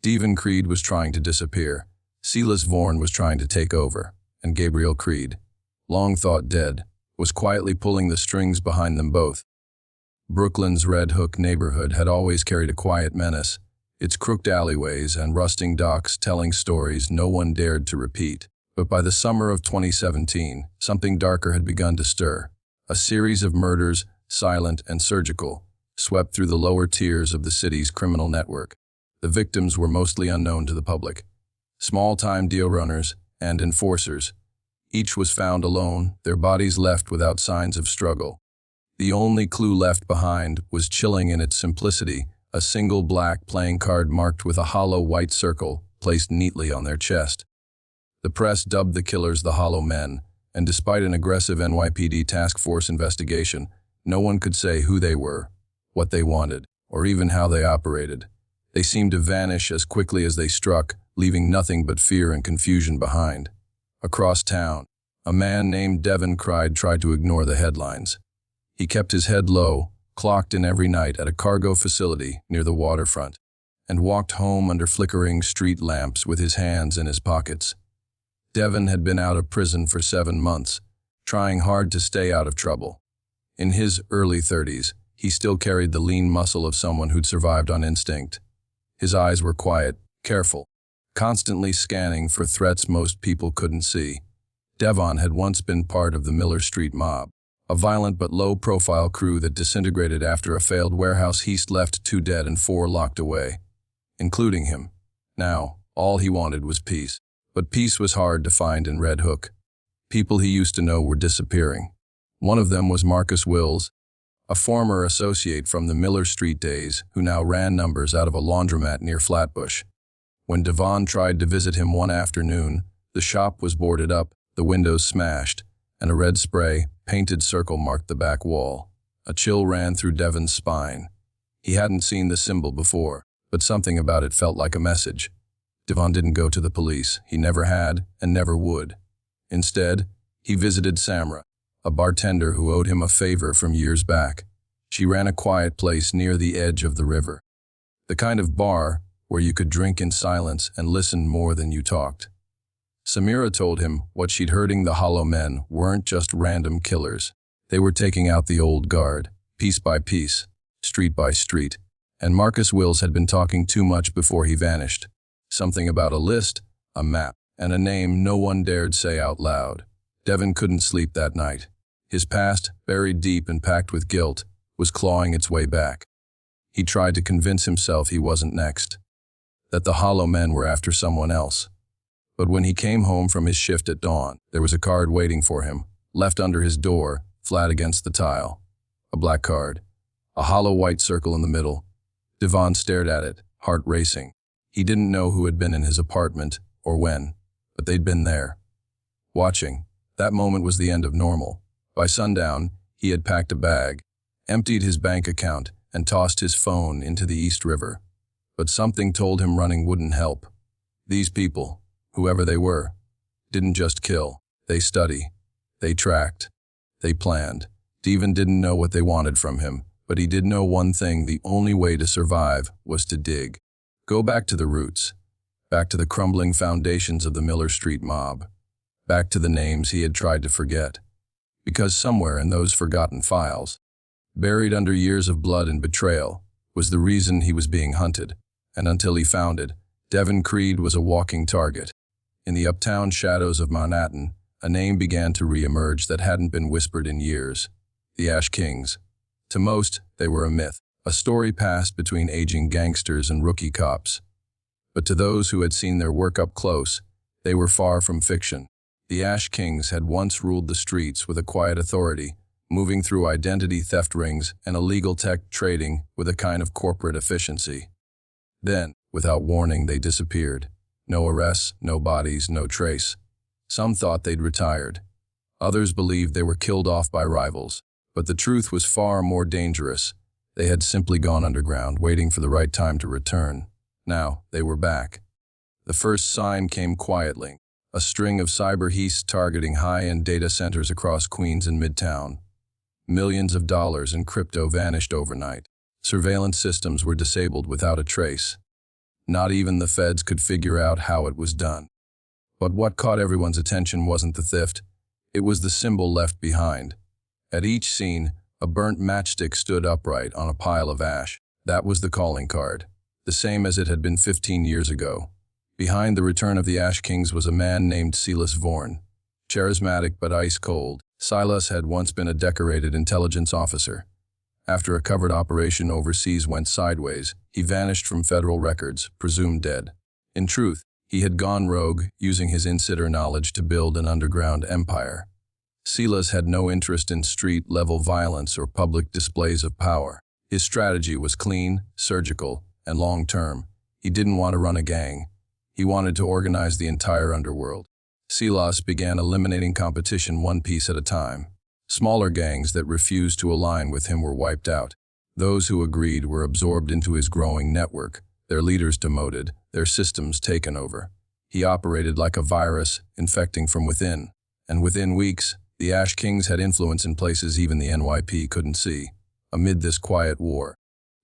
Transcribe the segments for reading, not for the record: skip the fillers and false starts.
Devon Creed was trying to disappear. Silas Vorn was trying to take over. And Gabriel Creed, long thought dead, was quietly pulling the strings behind them both. Brooklyn's Red Hook neighborhood had always carried a quiet menace, its crooked alleyways and rusting docks telling stories no one dared to repeat. But by the summer of 2017, something darker had begun to stir. A series of murders, silent and surgical, swept through the lower tiers of the city's criminal network. The victims were mostly unknown to the public. Small-time deal runners and enforcers. Each was found alone, their bodies left without signs of struggle. The only clue left behind was chilling in its simplicity, a single black playing card marked with a hollow white circle placed neatly on their chest. The press dubbed the killers the Hollow Men, and despite an aggressive NYPD task force investigation, no one could say who they were, what they wanted, or even how they operated. They seemed to vanish as quickly as they struck, leaving nothing but fear and confusion behind. Across town, a man named Devon Creed tried to ignore the headlines. He kept his head low, clocked in every night at a cargo facility near the waterfront, and walked home under flickering street lamps with his hands in his pockets. Devon had been out of prison for 7 months, trying hard to stay out of trouble. In his early 30s, he still carried the lean muscle of someone who'd survived on instinct. His eyes were quiet, careful, constantly scanning for threats most people couldn't see. Devon had once been part of the Miller Street mob, a violent but low-profile crew that disintegrated after a failed warehouse heist left 2 dead and 4 locked away, including him. Now, all he wanted was peace. But peace was hard to find in Red Hook. People he used to know were disappearing. One of them was Marcus Wills, a former associate from the Miller Street days who now ran numbers out of a laundromat near Flatbush. When Devon tried to visit him one afternoon, the shop was boarded up, the windows smashed, and a red spray, painted circle marked the back wall. A chill ran through Devon's spine. He hadn't seen the symbol before, but something about it felt like a message. Devon didn't go to the police. He never had and never would. Instead, he visited Samra, a bartender who owed him a favor from years back. She ran a quiet place near the edge of the river. The kind of bar where you could drink in silence and listen more than you talked. Samira told him what she'd hearding the Hollow Men weren't just random killers. They were taking out the old guard, piece by piece, street by street. And Marcus Wills had been talking too much before he vanished. Something about a list, a map, and a name no one dared say out loud. Devon couldn't sleep that night. His past, buried deep and packed with guilt, was clawing its way back. He tried to convince himself he wasn't next, that the Hollow Men were after someone else. But when he came home from his shift at dawn, there was a card waiting for him, left under his door, flat against the tile. A black card, a hollow white circle in the middle. Devon stared at it, heart racing. He didn't know who had been in his apartment or when, but they'd been there. Watching, that moment was the end of normal. By sundown, he had packed a bag, emptied his bank account, and tossed his phone into the East River. But something told him running wouldn't help. These people, whoever they were, didn't just kill. They study, they tracked, they planned. Devon didn't know what they wanted from him, but he did know one thing: the only way to survive was to dig. Go back to the roots, back to the crumbling foundations of the Miller Street mob, back to the names he had tried to forget. Because somewhere in those forgotten files, buried under years of blood and betrayal, was the reason he was being hunted. And until he found it, Devon Creed was a walking target. In the uptown shadows of Manhattan, a name began to re-emerge that hadn't been whispered in years: the Ash Kings. To most, they were a myth, a story passed between aging gangsters and rookie cops. But to those who had seen their work up close, they were far from fiction. The Ash Kings had once ruled the streets with a quiet authority, moving through identity theft rings and illegal tech trading with a kind of corporate efficiency. Then, without warning, they disappeared. No arrests, no bodies, no trace. Some thought they'd retired. Others believed they were killed off by rivals. But the truth was far more dangerous. They had simply gone underground, waiting for the right time to return. Now, they were back. The first sign came quietly: a string of cyber heists targeting high-end data centers across Queens and Midtown. Millions of dollars in crypto vanished overnight. Surveillance systems were disabled without a trace. Not even the feds could figure out how it was done. But what caught everyone's attention wasn't the theft, it was the symbol left behind. At each scene, a burnt matchstick stood upright on a pile of ash. That was the calling card, the same as it had been 15 years ago. Behind the return of the Ash Kings was a man named Silas Vorn. Charismatic but ice-cold, Silas had once been a decorated intelligence officer. After a covert operation overseas went sideways, he vanished from federal records, presumed dead. In truth, he had gone rogue, using his insider knowledge to build an underground empire. Silas had no interest in street-level violence or public displays of power. His strategy was clean, surgical, and long-term. He didn't want to run a gang. He wanted to organize the entire underworld. Silas began eliminating competition one piece at a time. Smaller gangs that refused to align with him were wiped out. Those who agreed were absorbed into his growing network, their leaders demoted, their systems taken over. He operated like a virus, infecting from within. And within weeks, the Ash Kings had influence in places even the NYP couldn't see. Amid this quiet war,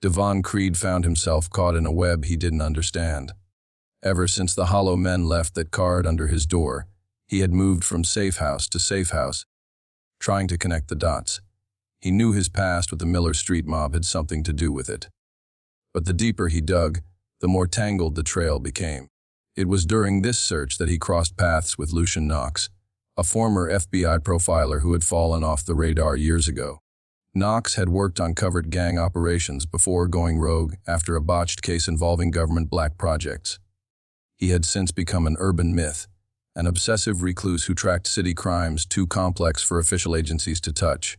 Devon Creed found himself caught in a web he didn't understand. Ever since the Hollow Men left that card under his door, he had moved from safe house to safe house, trying to connect the dots. He knew his past with the Miller Street mob had something to do with it. But the deeper he dug, the more tangled the trail became. It was during this search that he crossed paths with Lucian Knox, a former FBI profiler who had fallen off the radar years ago. Knox had worked on covert gang operations before going rogue after a botched case involving government black projects. He had since become an urban myth, an obsessive recluse who tracked city crimes too complex for official agencies to touch.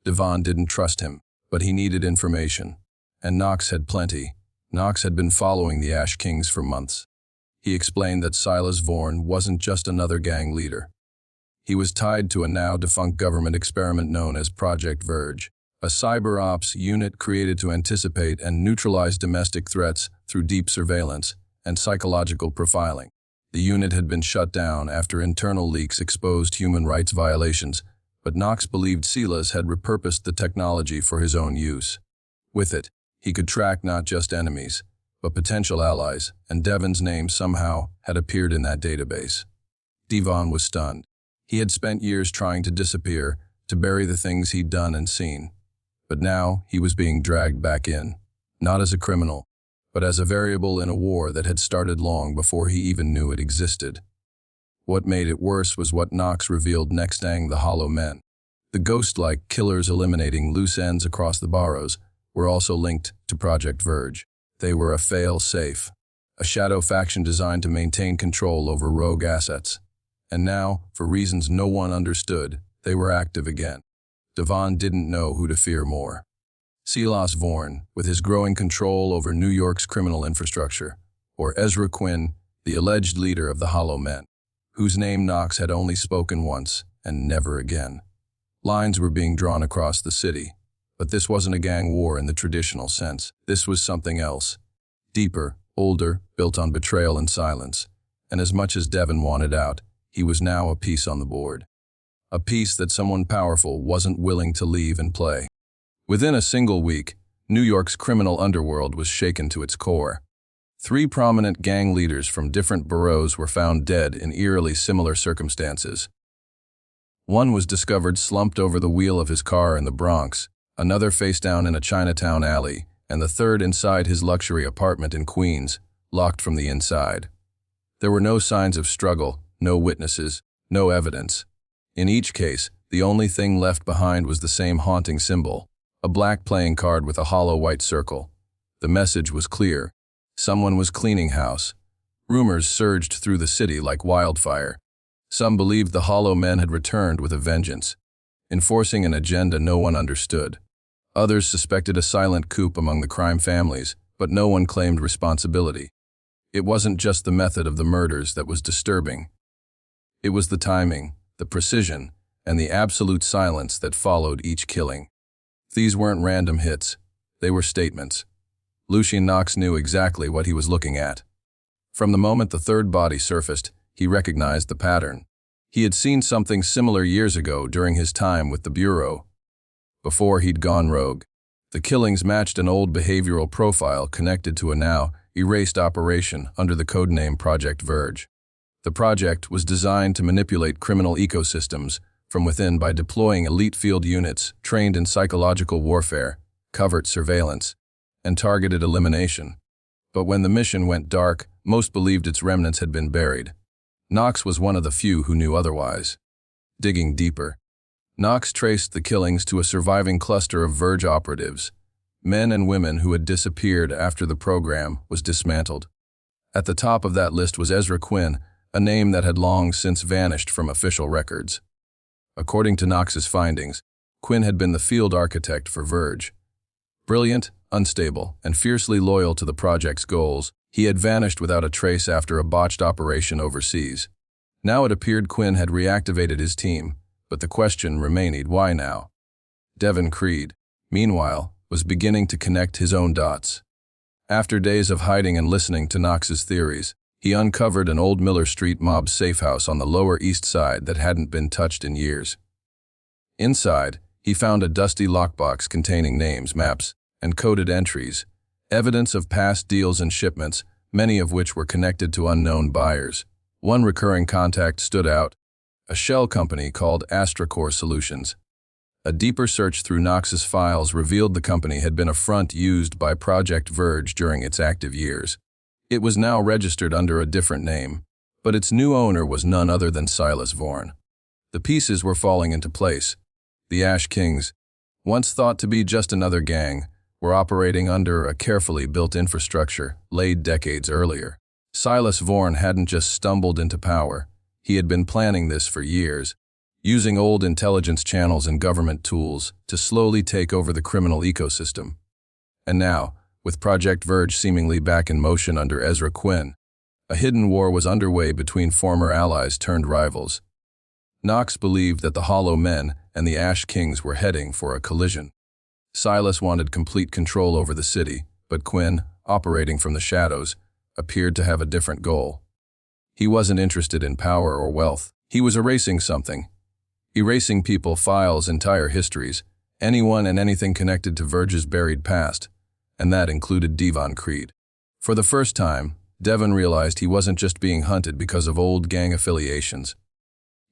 Devon didn't trust him, but he needed information. And Knox had plenty. Knox had been following the Ash Kings for months. He explained that Silas Vorn wasn't just another gang leader. He was tied to a now-defunct government experiment known as Project Verge, a cyber ops unit created to anticipate and neutralize domestic threats through deep surveillance and psychological profiling. The unit had been shut down after internal leaks exposed human rights violations, but Knox believed Silas had repurposed the technology for his own use. With it, he could track not just enemies, but potential allies, and Devon's name somehow had appeared in that database. Devon was stunned. He had spent years trying to disappear, to bury the things he'd done and seen. But now he was being dragged back in, not as a criminal, but as a variable in a war that had started long before he even knew it existed. What made it worse was what Knox revealed next: the Hollow Men. The ghost-like killers eliminating loose ends across the boroughs were also linked to Project Verge. They were a fail-safe, a shadow faction designed to maintain control over rogue assets. And now, for reasons no one understood, they were active again. Devon didn't know who to fear more. Silas Vorn, with his growing control over New York's criminal infrastructure, or Ezra Quinn, the alleged leader of the Hollow Men, whose name Knox had only spoken once and never again. Lines were being drawn across the city, but this wasn't a gang war in the traditional sense. This was something else. Deeper, older, built on betrayal and silence. And as much as Devon wanted out, he was now a piece on the board. A piece that someone powerful wasn't willing to leave and play. Within a single week, New York's criminal underworld was shaken to its core. 3 prominent gang leaders from different boroughs were found dead in eerily similar circumstances. One was discovered slumped over the wheel of his car in the Bronx, another face down in a Chinatown alley, and the third inside his luxury apartment in Queens, locked from the inside. There were no signs of struggle, no witnesses, no evidence. In each case, the only thing left behind was the same haunting symbol, a black playing card with a hollow white circle. The message was clear. Someone was cleaning house. Rumors surged through the city like wildfire. Some believed the Hollow Men had returned with a vengeance, enforcing an agenda no one understood. Others suspected a silent coup among the crime families, but no one claimed responsibility. It wasn't just the method of the murders that was disturbing. It was the timing, the precision, and the absolute silence that followed each killing. These weren't random hits. They were statements. Lucian Knox knew exactly what he was looking at. From the moment the third body surfaced, he recognized the pattern. He had seen something similar years ago during his time with the Bureau. Before he'd gone rogue, the killings matched an old behavioral profile connected to a now erased operation under the codename Project Verge. The project was designed to manipulate criminal ecosystems from within by deploying elite field units trained in psychological warfare, covert surveillance, and targeted elimination. But when the mission went dark, most believed its remnants had been buried. Knox was one of the few who knew otherwise. Digging deeper, Knox traced the killings to a surviving cluster of Verge operatives, men and women who had disappeared after the program was dismantled. At the top of that list was Ezra Quinn, a name that had long since vanished from official records. According to Knox's findings, Quinn had been the field architect for Verge. Brilliant, unstable, and fiercely loyal to the project's goals, he had vanished without a trace after a botched operation overseas. Now it appeared Quinn had reactivated his team, but the question remained, why now? Devon Creed, meanwhile, was beginning to connect his own dots. After days of hiding and listening to Knox's theories, he uncovered an old Miller Street mob safehouse on the Lower East Side that hadn't been touched in years. Inside, he found a dusty lockbox containing names, maps, and coded entries, evidence of past deals and shipments, many of which were connected to unknown buyers. One recurring contact stood out, a shell company called AstraCore Solutions. A deeper search through Knox's files revealed the company had been a front used by Project Verge during its active years. It was now registered under a different name, but its new owner was none other than Silas Vorn. The pieces were falling into place. The Ash Kings, once thought to be just another gang, were operating under a carefully built infrastructure laid decades earlier. Silas Vorn hadn't just stumbled into power. He had been planning this for years, using old intelligence channels and government tools to slowly take over the criminal ecosystem. And now, with Project Verge seemingly back in motion under Ezra Quinn, a hidden war was underway between former allies turned rivals. Knox believed that the Hollow Men and the Ash Kings were heading for a collision. Silas wanted complete control over the city, but Quinn, operating from the shadows, appeared to have a different goal. He wasn't interested in power or wealth. He was erasing something. Erasing people, files, entire histories, anyone and anything connected to Verge's buried past, and that included Devon Creed. For the first time, Devon realized he wasn't just being hunted because of old gang affiliations.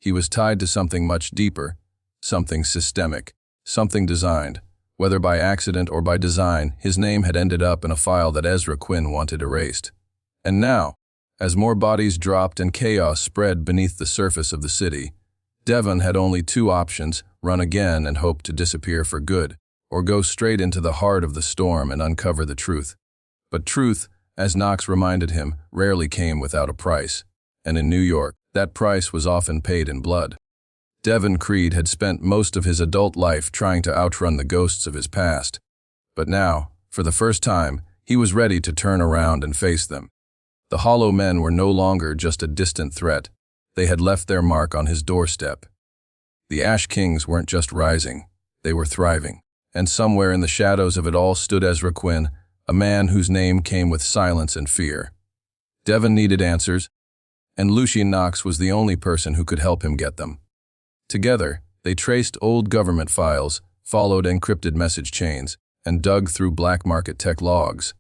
He was tied to something much deeper, something systemic, something designed. Whether by accident or by design, his name had ended up in a file that Ezra Quinn wanted erased. And now, as more bodies dropped and chaos spread beneath the surface of the city, Devon had only two options: run again and hope to disappear for good, or go straight into the heart of the storm and uncover the truth. But truth, as Knox reminded him, rarely came without a price, and in New York, that price was often paid in blood. Devon Creed had spent most of his adult life trying to outrun the ghosts of his past, but now, for the first time, he was ready to turn around and face them. The Hollow Men were no longer just a distant threat. They had left their mark on his doorstep. The Ash Kings weren't just rising, they were thriving. And somewhere in the shadows of it all stood Ezra Quinn, a man whose name came with silence and fear. Devon needed answers, and Lucien Knox was the only person who could help him get them. Together, they traced old government files, followed encrypted message chains, and dug through black market tech logs.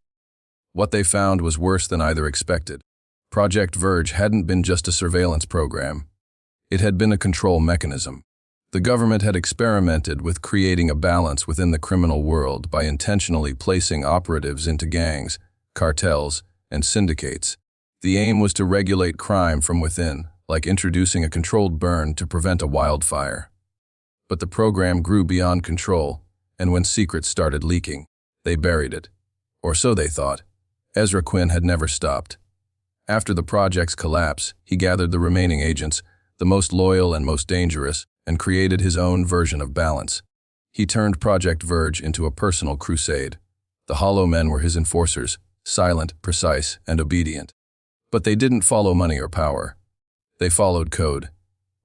What they found was worse than either expected. Project Verge hadn't been just a surveillance program. It had been a control mechanism. The government had experimented with creating a balance within the criminal world by intentionally placing operatives into gangs, cartels, and syndicates. The aim was to regulate crime from within, like introducing a controlled burn to prevent a wildfire. But the program grew beyond control, and when secrets started leaking, they buried it. Or so they thought. Ezra Quinn had never stopped. After the project's collapse, he gathered the remaining agents, the most loyal and most dangerous, and created his own version of balance. He turned Project Verge into a personal crusade. The Hollow Men were his enforcers, silent, precise, and obedient. But they didn't follow money or power. They followed code,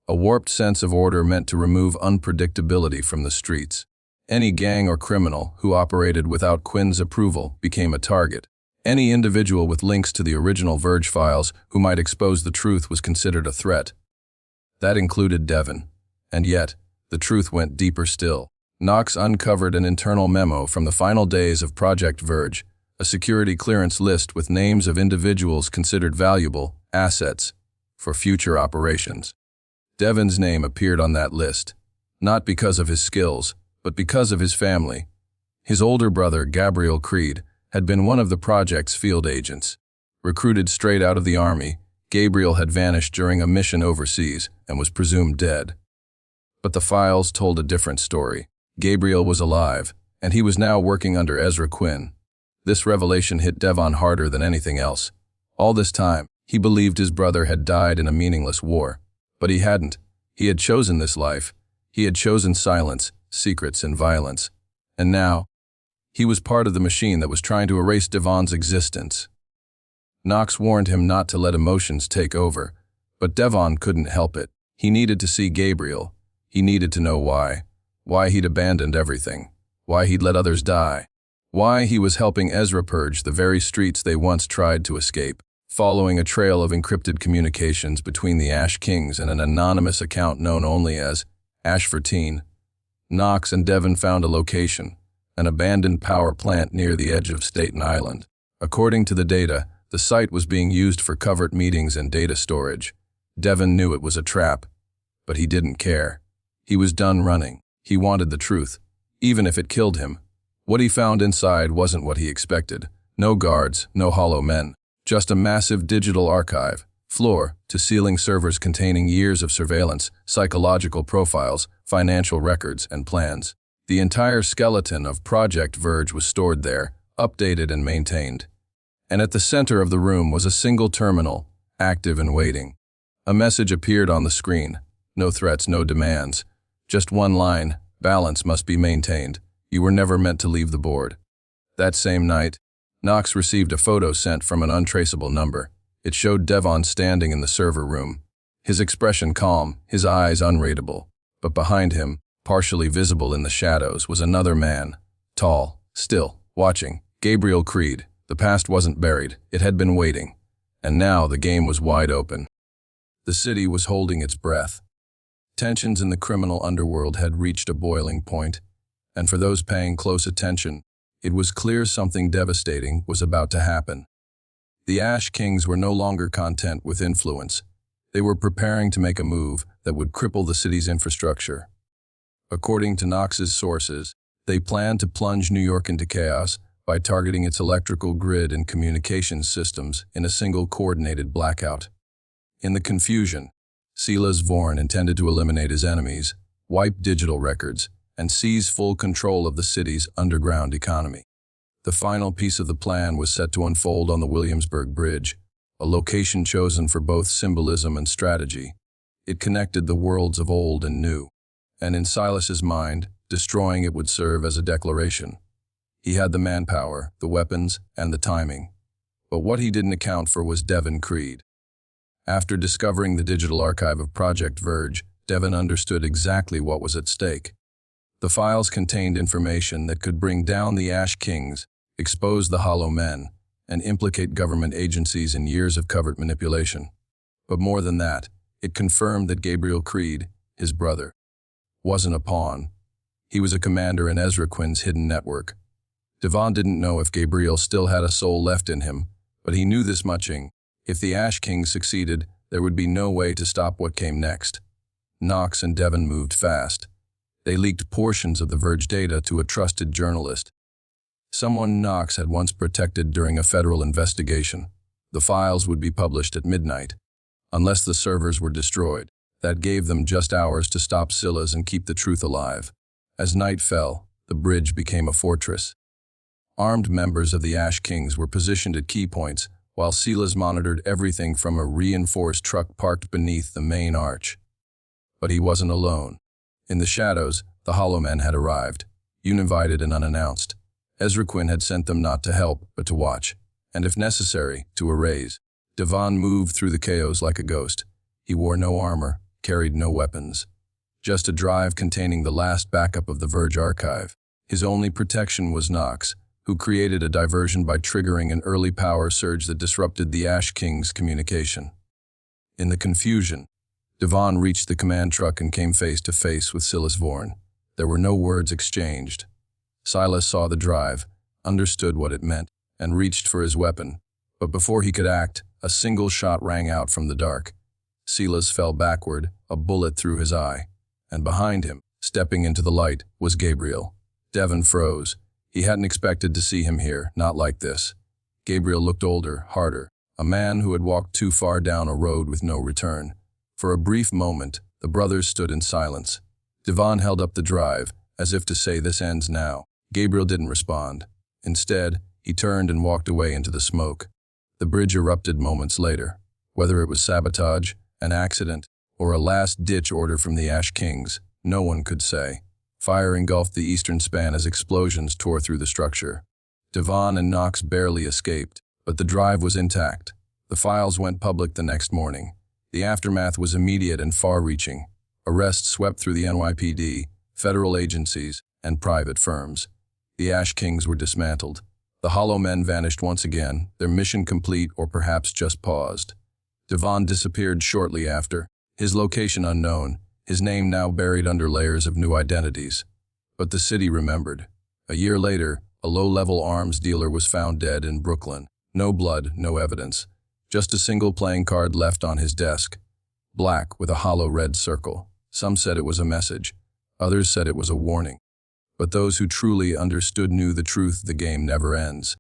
a warped sense of order meant to remove unpredictability from the streets. Any gang or criminal who operated without Quinn's approval became a target. Any individual with links to the original Verge files who might expose the truth was considered a threat. That included Devon. And yet, the truth went deeper still. Knox uncovered an internal memo from the final days of Project Verge, a security clearance list with names of individuals considered valuable assets for future operations. Devon's name appeared on that list, not because of his skills, but because of his family. His older brother, Gabriel Creed, had been one of the project's field agents. Recruited straight out of the army, Gabriel had vanished during a mission overseas and was presumed dead. But the files told a different story. Gabriel was alive, and he was now working under Ezra Quinn. This revelation hit Devon harder than anything else. All this time, he believed his brother had died in a meaningless war. But he hadn't. He had chosen this life. He had chosen silence, secrets, and violence. And now, he was part of the machine that was trying to erase Devon's existence. Knox warned him not to let emotions take over, but Devon couldn't help it. He needed to see Gabriel. He needed to know why. Why he'd abandoned everything. Why he'd let others die. Why he was helping Ezra purge the very streets they once tried to escape. Following a trail of encrypted communications between the Ash Kings and an anonymous account known only as Ash 14, Knox and Devon found a location, an abandoned power plant near the edge of Staten Island. According to the data, the site was being used for covert meetings and data storage. Devon knew it was a trap, but he didn't care. He was done running. He wanted the truth, even if it killed him. What he found inside wasn't what he expected. No guards, no hollow men. Just a massive digital archive, floor-to-ceiling servers containing years of surveillance, psychological profiles, financial records, and plans. The entire skeleton of Project Verge was stored there, updated and maintained. And at the center of the room was a single terminal, active and waiting. A message appeared on the screen. No threats, no demands. Just one line: balance must be maintained. You were never meant to leave the board. That same night, Knox received a photo sent from an untraceable number. It showed Devon standing in the server room, his expression calm, his eyes unreadable. But behind him, partially visible in the shadows, was another man, tall, still, watching. Gabriel Creed. The past wasn't buried, it had been waiting. And now the game was wide open. The city was holding its breath. Tensions in the criminal underworld had reached a boiling point, and for those paying close attention, it was clear something devastating was about to happen. The Ash Kings were no longer content with influence. They were preparing to make a move that would cripple the city's infrastructure. According to Knox's sources, they planned to plunge New York into chaos by targeting its electrical grid and communications systems in a single coordinated blackout. In the confusion, Silas Vorn intended to eliminate his enemies, wipe digital records, and seize full control of the city's underground economy. The final piece of the plan was set to unfold on the Williamsburg Bridge, a location chosen for both symbolism and strategy. It connected the worlds of old and new, and in Silas's mind, destroying it would serve as a declaration. He had the manpower, the weapons, and the timing. But what he didn't account for was Devon Creed. After discovering the digital archive of Project Verge, Devon understood exactly what was at stake. The files contained information that could bring down the Ash Kings, expose the Hollow Men, and implicate government agencies in years of covert manipulation. But more than that, it confirmed that Gabriel Creed, his brother, wasn't a pawn. He was a commander in Ezra Quinn's hidden network. Devon didn't know if Gabriel still had a soul left in him, but he knew this muching. If the Ash Kings succeeded, there would be no way to stop what came next. Knox and Devon moved fast. They leaked portions of the Verge data to a trusted journalist, someone Knox had once protected during a federal investigation. The files would be published at midnight, unless the servers were destroyed. That gave them just hours to stop Silas and keep the truth alive. As night fell, the bridge became a fortress. Armed members of the Ash Kings were positioned at key points, while Silas monitored everything from a reinforced truck parked beneath the main arch. But he wasn't alone. In the shadows, the Hollow Men had arrived, uninvited and unannounced. Ezra Quinn had sent them not to help, but to watch, and if necessary, to erase. Devon moved through the chaos like a ghost. He wore no armor, carried no weapons. Just a drive containing the last backup of the Verge archive. His only protection was Knox, who created a diversion by triggering an early power surge that disrupted the Ash King's communication. In the confusion, Devon reached the command truck and came face to face with Silas Vorn. There were no words exchanged. Silas saw the drive, understood what it meant, and reached for his weapon. But before he could act, a single shot rang out from the dark. Silas fell backward, a bullet through his eye. And behind him, stepping into the light, was Gabriel. Devon froze. He hadn't expected to see him here, not like this. Gabriel looked older, harder, a man who had walked too far down a road with no return. For a brief moment, the brothers stood in silence. Devon held up the drive, as if to say this ends now. Gabriel didn't respond. Instead, he turned and walked away into the smoke. The bridge erupted moments later. Whether it was sabotage, an accident, or a last-ditch order from the Ash Kings, no one could say. Fire engulfed the eastern span as explosions tore through the structure. Devon and Knox barely escaped, but the drive was intact. The files went public the next morning. The aftermath was immediate and far-reaching. Arrests swept through the NYPD, federal agencies, and private firms. The Ash Kings were dismantled. The Hollow Men vanished once again, their mission complete or perhaps just paused. Devon disappeared shortly after, his location unknown, his name now buried under layers of new identities. But the city remembered. A year later, a low-level arms dealer was found dead in Brooklyn. No blood, no evidence. Just a single playing card left on his desk. Black with a hollow red circle. Some said it was a message. Others said it was a warning. But those who truly understood knew the truth: the game never ends.